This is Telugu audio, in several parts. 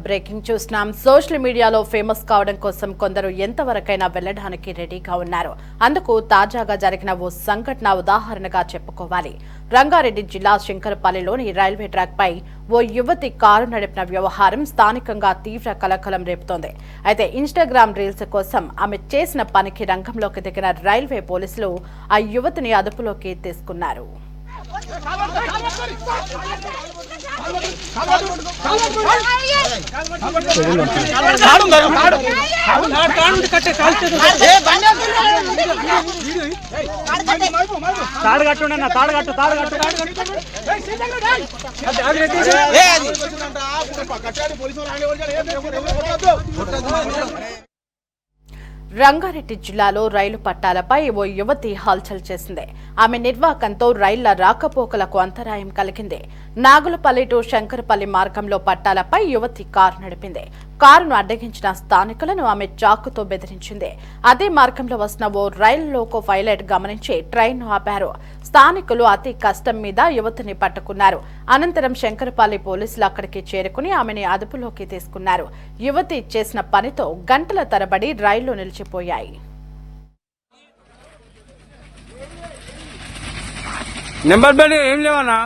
బ్రేకింగ్ చూస్తున్నాం. సోషల్ మీడియాలో ఫేమస్ కావడం కోసం కొందరు ఎంతవరకైనా వెళ్లడానికి రెడీగా ఉన్నారు. అందుకు తాజాగా జరిగిన ఓ సంఘటన ఉదాహరణగా చెప్పుకోవాలి. రంగారెడ్డి జిల్లా శంకరపల్లిలోని రైల్వే ట్రాక్ పై ఓ యువతి కారు నడిపిన వ్యవహారం స్థానికంగా తీవ్ర కలకలం రేపుతోంది. అయితే ఇన్స్టాగ్రామ్ రీల్స్ కోసం ఆమె చేసిన పనికి రంగంలోకి దిగిన రైల్వే పోలీసులు ఆ యువతిని అదుపులోకి తీసుకున్నారు. రంగారెడ్డి జిల్లాలో రైలు పట్టాలపై ఓ యువతి హల్చల్ చేసింది. ఆమె నిర్వాకంతో రైళ్ల రాకపోకలకు అంతరాయం కలిగింది. నాగులపల్లి టు శంకరపల్లి మార్గంలో పట్టాలపై యువతి కారు నడిపింది. కారును అడ్డగించిన స్థానికులను ఆమె చాకుతో బెదిరించింది. అదే మార్గంలో వస్తున్న ఓ రైలు లోకో పైలట్ గమనించి ట్రైన్ను ఆపారు. స్థానికులు అతి కష్టం మీద యువతిని పట్టుకున్నారు. అనంతరం శంకరపల్లి పోలీసులు అక్కడికి చేరుకుని ఆమెని అదుపులోకి తీసుకున్నారు. యువతి చేసిన పనితో గంటల తరబడి రైళ్లు నిలిచిపోయాయి. నెంబర్ ప్లేట్ ఏం లేవన్నా?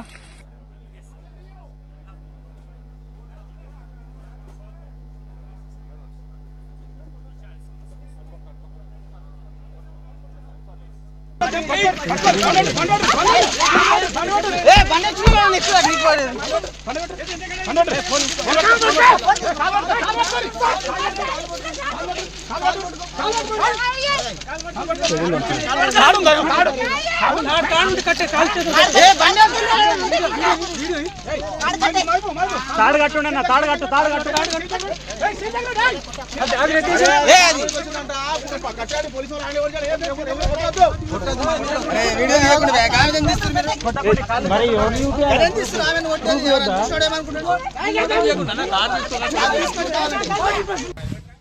మరి